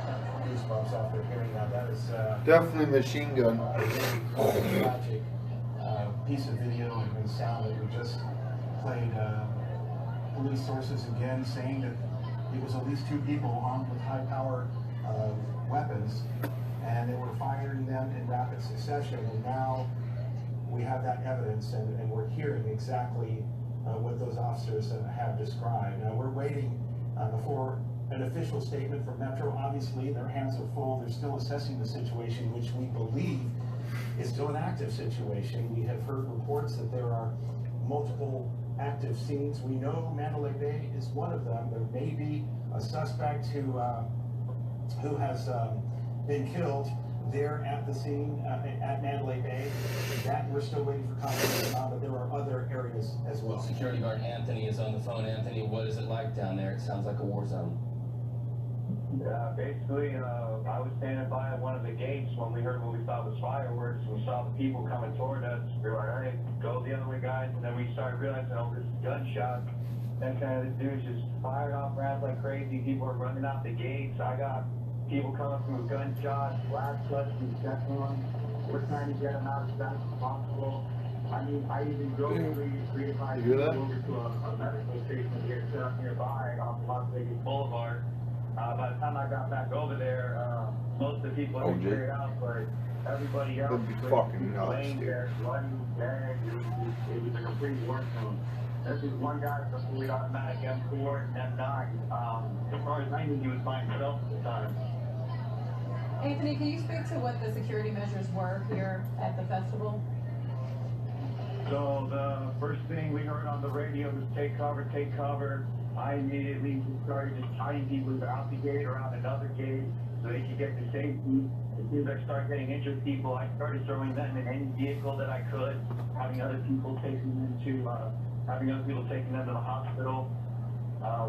got goosebumps after hearing that. That is Definitely machine gun. a very tragic piece of video and sound that we just played. Police sources again saying that it was at least 2 people armed with high-power weapons, and they were firing them in rapid succession. And now we have that evidence, and we're hearing exactly what those officers have described. Now we're waiting for an official statement from Metro. Obviously, their hands are full. They're still assessing the situation, which we believe is still an active situation. We have heard reports that there are multiple active scenes. We know Mandalay Bay is one of them. There may be a suspect who has been killed there at the scene at Mandalay Bay. That we're still waiting for confirmation on, but there are other areas as well. Security guard Anthony is on the phone. Anthony, what is it like down there? It sounds like a war zone. Yeah, basically, I was standing by at one of the gates when we saw the fireworks. We saw the people coming toward us. We were like, all right, go the other way, guys. And then we started realizing, oh, this is gunshots. Then kind of this dude just fired off rounds like crazy. People were running out the gates. I got people coming through gunshots, blast cuts, and second one. We're trying to get them out as fast as possible. I mean, I even drove 3 to 5 people over to a medical station to get set up nearby off Las Vegas Boulevard. By the time I got back over there, most of the people had been cleared out, but everybody else was laying there, bloody, dead. It was a complete war zone. This is one guy with a fully automatic M4 and M9. As far as I knew, he was by himself at the time. Anthony, can you speak to what the security measures were here at the festival? So the first thing we heard on the radio was take cover, take cover. I immediately started just tying people out the gate or out another gate so they could get to safety. As soon as I started getting injured people, I started throwing them in any vehicle that I could, having other people taking them to the hospital.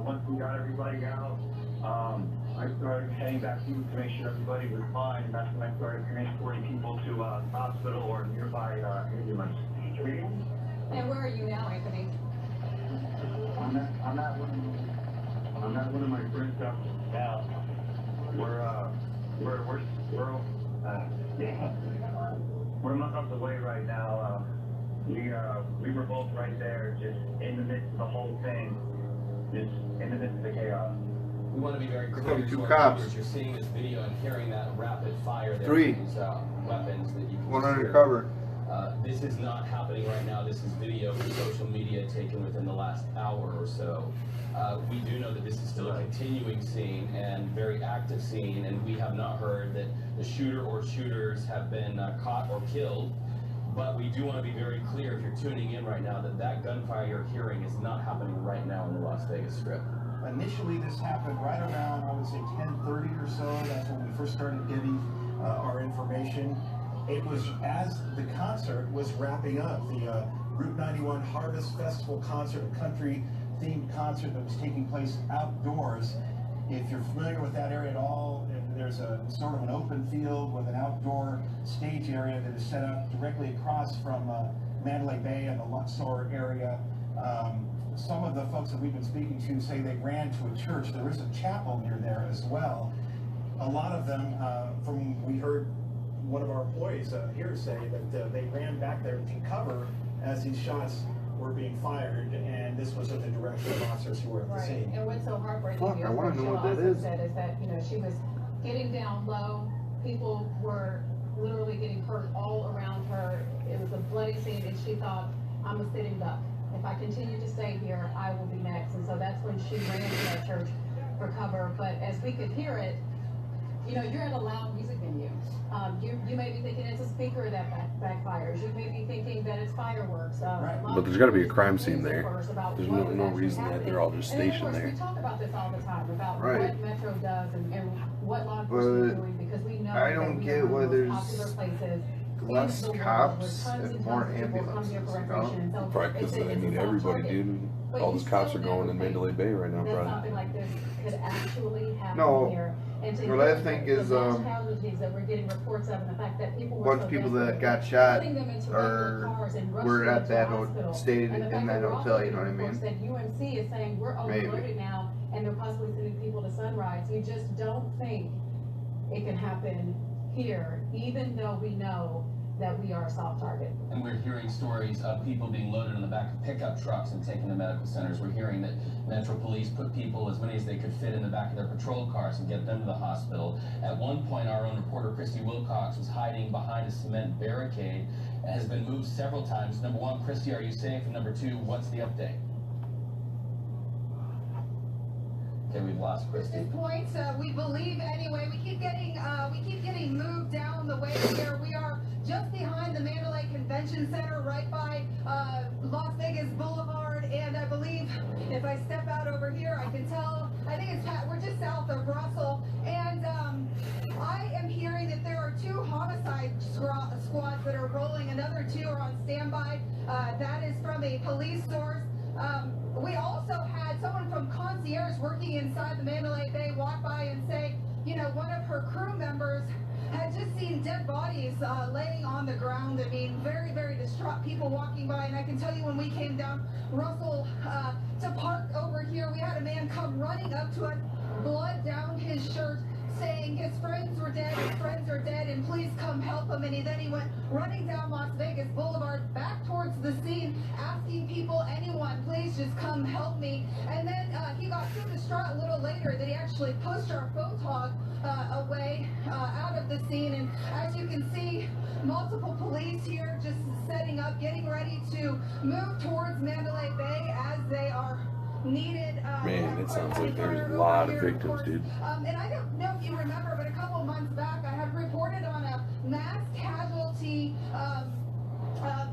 Once we got everybody out, I started heading back to make sure everybody was fine, and that's when I started transporting people to the hospital or nearby ambulance. And where are you now, Anthony? I'm at one of my friends' houses now. We're months away right now. We were both right there, just in the midst of the whole thing, just in the midst of the chaos. We want to be very clear. Probably 2 cops. You're seeing this video and hearing that rapid fire. 3. These weapons that you can 1 hear. undercover. This is not happening right now. This is video from social media taken within the last hour or so. We do know that this is still a continuing scene and very active scene, and we have not heard that the shooter or shooters have been caught or killed. But we do want to be very clear, if you're tuning in right now, that gunfire you're hearing is not happening right now in the Las Vegas Strip. Initially, this happened right around, I would say, 10:30 or so. That's when we first started getting our information. It was as the concert was wrapping up, the Route 91 Harvest Festival concert, a country-themed concert that was taking place outdoors. If you're familiar with that area at all, there's a sort of an open field with an outdoor stage area that is set up directly across from Mandalay Bay and the Luxor area. Some of the folks that we've been speaking to say they ran to a church. There is a chapel near there as well. A lot of them, from we heard one of our employees here say that they ran back there to cover as these shots were being fired, and this was at the direction of officers who were at the scene. And what's so heartbreaking Fuck, here, I wanna know what that also is. said is that, you know, she was getting down low. People were literally getting hurt all around her. It was a bloody scene, and she thought, I'm a sitting duck. If I continue to stay here, I will be next. And so that's when she ran to that church for cover. But as we could hear it, you know, you're at a loud music venue. You may be thinking it's a speaker that backfires. You may be thinking that it's fireworks. But there's got to be a crime scene there. There's no reason that they're all just stationed there. We talk about this all the time about Right. what Metro does and what law enforcement is doing, because we know I don't get why there's popular places less cops and more ambulances, you know? Probably because they need everybody, dude. All those cops are going in Mandalay Bay right now, that probably. something like this could actually happen No. here. And to What I hear think the is, mass casualties that we're getting reports of, and the fact that people were bunch so of people desperate, that got shot putting them into regular or cars and rushing were them at to that the hospital. stayed And the in fact that that we're hotel, also you know what I getting mean? reports that UMC is saying we're Maybe. overloaded now, and they're possibly sending people to Sunrise. You just don't think it can happen here, even though we know that we are a soft target. And we're hearing stories of people being loaded on the back of pickup trucks and taken to medical centers. We're hearing that Metro Police put people, as many as they could fit, in the back of their patrol cars and get them to the hospital. At one point, our own reporter, Christy Wilcox, was hiding behind a cement barricade and has been moved several times. Number one, Christy, are you safe? And number two, what's the update? Okay, we've lost Christy. At this point, we believe anyway, we keep getting moved down the way here. We are just behind the Mandalay Convention Center, right by Las Vegas Boulevard, and I believe if I step out over here, I can tell, I think we're just south of Russell, and I am hearing that there are 2 homicide squads that are rolling, another 2 are on standby. That is from a police source. We also had someone from Concierge working inside the Mandalay Bay walk by and say, you know, one of her crew members had just seen dead bodies laying on the ground. I mean, very, very distraught people walking by. And I can tell you, when we came down Russell to park over here, we had a man come running up to us, blood down his shirt, saying his friends were dead, and please come help him. And then he went running down Las Vegas Boulevard back towards the scene, asking people, anyone, please just come help me. And then he got so distraught a little later that he actually pushed our photog away out of the scene. And as you can see, multiple police here just setting up, getting ready to move towards Mandalay Bay as they are needed. Man, it sounds like there's a lot of victims, dude. And I don't know if you remember, but a couple of months back, I had reported on a mass casualty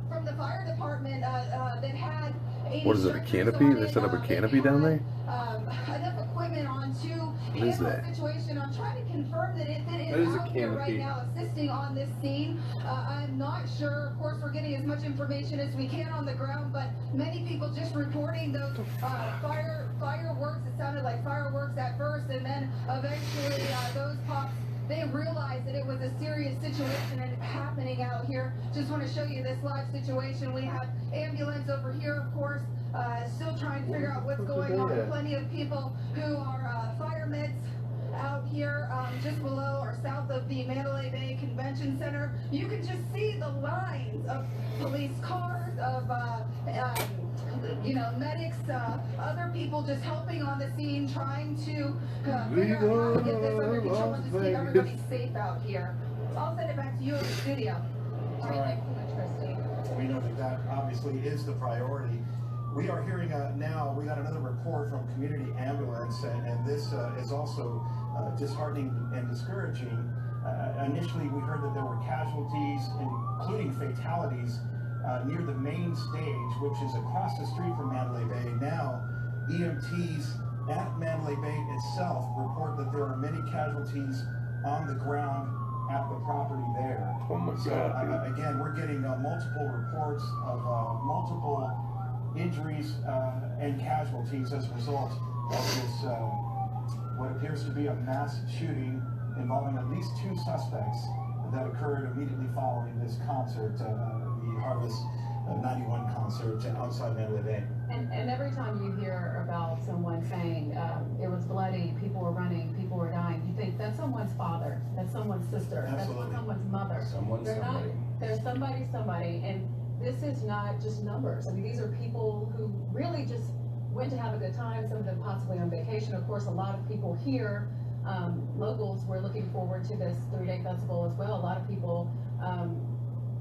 from the fire department that had a... What is it, a canopy? They set up a canopy down there? Enough equipment on to What is handle that? the situation. I'm trying to confirm that if it What is is a out here right canopy? now assisting on this scene. I'm not sure. Of course, we're getting as much information as we can on the ground, but many people just reporting those fireworks. It sounded like fireworks at first, and then eventually those pops. They realized that it was a serious situation and happening out here. Just want to show you this live situation. We have ambulance over here, of course, still trying to figure out what's going on. Plenty of people who are fire meds out here just below or south of the Mandalay Bay Convention Center. You can just see the lines of police cars, of you know, medics, other people just helping on the scene, trying to figure out how to get this under control and just keep everybody safe out here. I'll send it back to you in the studio. All right. Thanks so much, Christy. We know that obviously is the priority. We are hearing now, we got another report from Community Ambulance, and this is also disheartening and discouraging. Initially, we heard that there were casualties, including fatalities, near the main stage, which is across the street from Mandalay Bay. Now, EMTs at Mandalay Bay itself report that there are many casualties on the ground at the property there. Oh my God, dude. Again, we're getting multiple reports of multiple injuries and casualties as a result of this, what appears to be a mass shooting involving at least 2 suspects that occurred immediately following this concert, the Harvest 91 concert outside Mandalay Bay. And every time you hear about someone saying it was bloody, people were running, people were dying, you think that's someone's father, that's someone's sister. Absolutely. That's someone's mother. They're somebody, and this is not just numbers. I mean, these are people who really just went to have a good time, some of them possibly on vacation. Of course, a lot of people here, locals, were looking forward to this 3-day festival as well. A lot of people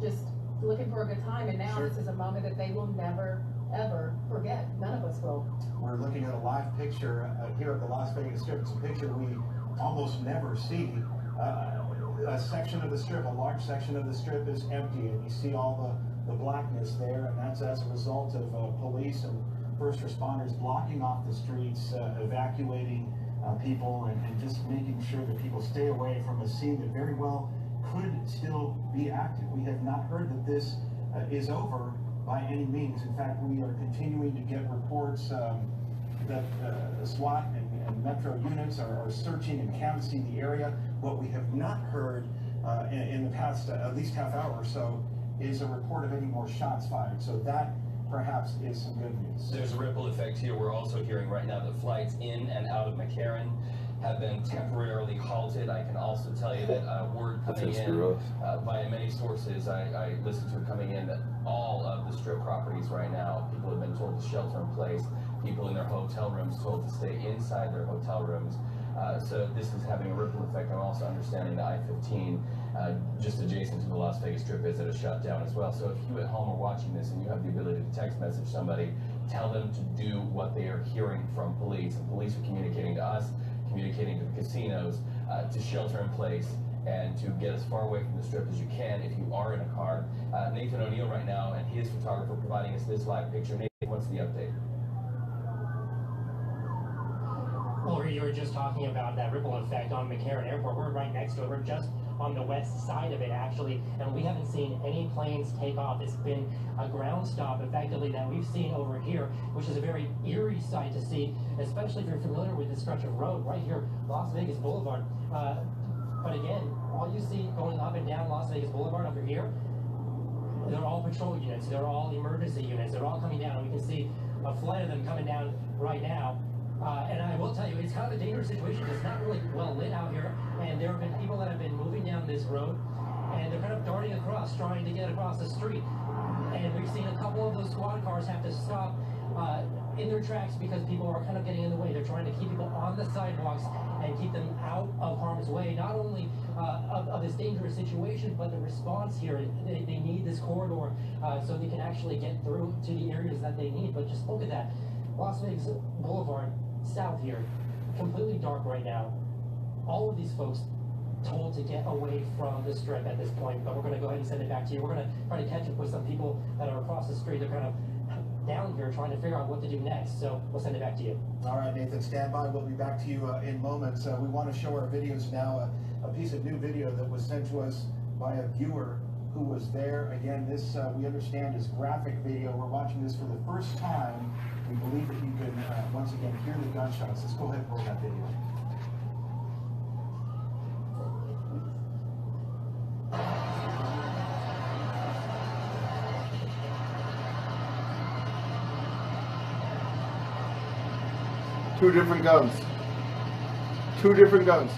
just looking for a good time, and now this is a moment that they will never, ever forget. None of us will. We're looking at a live picture here at the Las Vegas Strip. It's a picture we almost never see. A section of the strip, a large section of the strip is empty, and you see all the blackness there, and that's as a result of police and first responders blocking off the streets, evacuating people, and just making sure that people stay away from a scene that very well could still be active. We have not heard that this is over by any means. In fact, we are continuing to get reports that SWAT and Metro units are searching and canvassing the area. What we have not heard in the past at least half hour or so is a report of any more shots fired. So that perhaps is some good news. There's a ripple effect here. We're also hearing right now that flights in and out of McCarran have been temporarily halted. I can also tell you that word coming in via many sources I listened to coming in that all of the strip properties right now, people have been told to shelter in place. People in their hotel rooms told to stay inside their hotel rooms. So this is having a ripple effect. I'm also understanding the I-15 just adjacent to the Las Vegas Strip is at a shutdown as well. So if you at home are watching this and you have the ability to text message somebody, tell them to do what they are hearing from police. And police are communicating to us, communicating to the casinos, to shelter in place and to get as far away from the strip as you can if you are in a car. Nathan O'Neill right now and his photographer providing us this live picture. Nathan, what's the update? Well, you were just talking about that ripple effect on McCarran Airport. We're right next to it. We're just on the west side of it, actually, and we haven't seen any planes take off. It's been a ground stop, effectively, that we've seen over here, which is a very eerie sight to see, especially if you're familiar with this stretch of road right here, Las Vegas Boulevard. But again, all you see going up and down Las Vegas Boulevard over here, they're all patrol units. They're all emergency units. They're all coming down. We can see a flight of them coming down right now. And I will tell you, it's kind of a dangerous situation. It's not really well lit out here, and there have been people that have been moving down this road, and they're kind of darting across, trying to get across the street. And we've seen a couple of those squad cars have to stop in their tracks because people are kind of getting in the way. They're trying to keep people on the sidewalks and keep them out of harm's way, not only of this dangerous situation, but the response here. They need this corridor so they can actually get through to the areas that they need. But just look at that. Las Vegas Boulevard, south here, completely dark right now. All of these folks told to get away from the strip at this point, but we're going to go ahead and send it back to you. We're going to try to catch up with some people that are across the street. They're kind of down here trying to figure out what to do next, so we'll send it back to you. All right, Nathan, stand by. We'll be back to you in moments. We want to show our videos now, a piece of new video that was sent to us by a viewer who was there. Again, this we understand is graphic video. We're watching this for the first time. We believe that you can once again hear the gunshots. Let's go ahead and roll that video. Two different guns. Two different guns.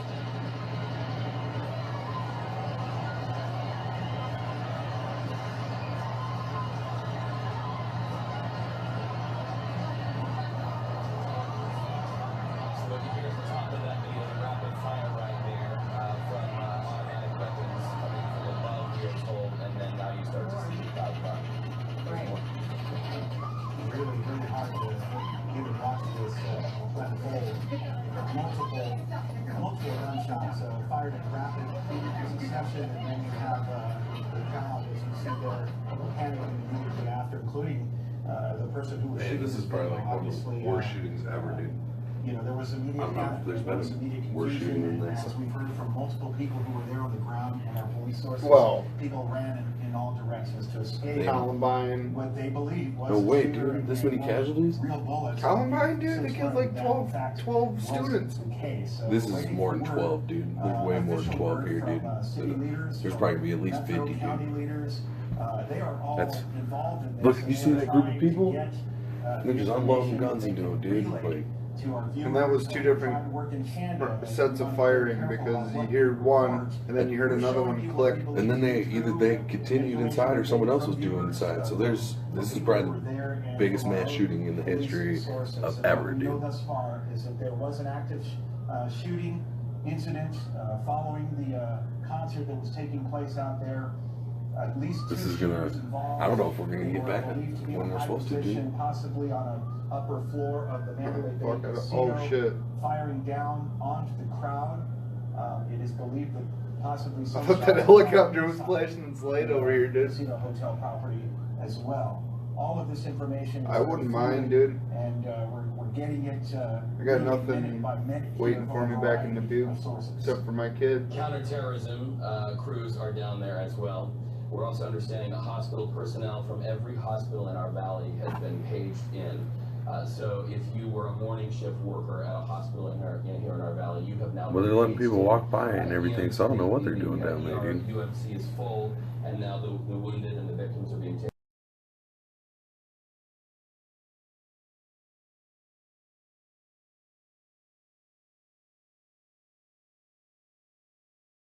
Multiple gunshots fired in rapid succession, and then you have the crowd, as you see there, panicking immediately after, including the person who was shooting. This is probably like one of the worst shootings ever, dude. You know, there was immediate panic, there was immediate confusion, and as we've heard from multiple people who were there on the ground and our police sources, people ran in all directions to escape. Columbine. What they believe was no way, dude. This many casualties? Real bullets. Columbine, dude. They killed like 12 students. This is more than 12, dude. There's way more than 12 here, dude. There's probably be at least 50, dude. They are all involved in this. Look, you see that group of people? They're just unloading guns into them, dude. Like, to our viewers. And that was two different sets of firing, because you heard one and then you heard another one click. And then they continued inside or someone else was doing inside. So this is probably the biggest mass shooting in the history of ever, dude. Thus far is that there was an active shooting incident following the concert that was taking place out there. At least this is gonna, I don't know if we're gonna get back when we're supposed to do. Possibly on an upper floor of the Mandalay Bay Casino, oh shit, firing down onto the crowd. It is believed that possibly I thought that helicopter was flashing its light over here, dude. Casino hotel property as well. All of this information. I wouldn't mind, dude. And we're getting it. I got nothing waiting for me back in the Butte, except for my kid. Counterterrorism crews are down there as well. We're also understanding that hospital personnel from every hospital in our valley has been paged in. So if you were a morning shift worker at a hospital here in our valley, you have now. Well, they're letting people walk by and everything, so I don't know what they're doing down there, dude. UMC is full, and now the wounded and the victims are being taken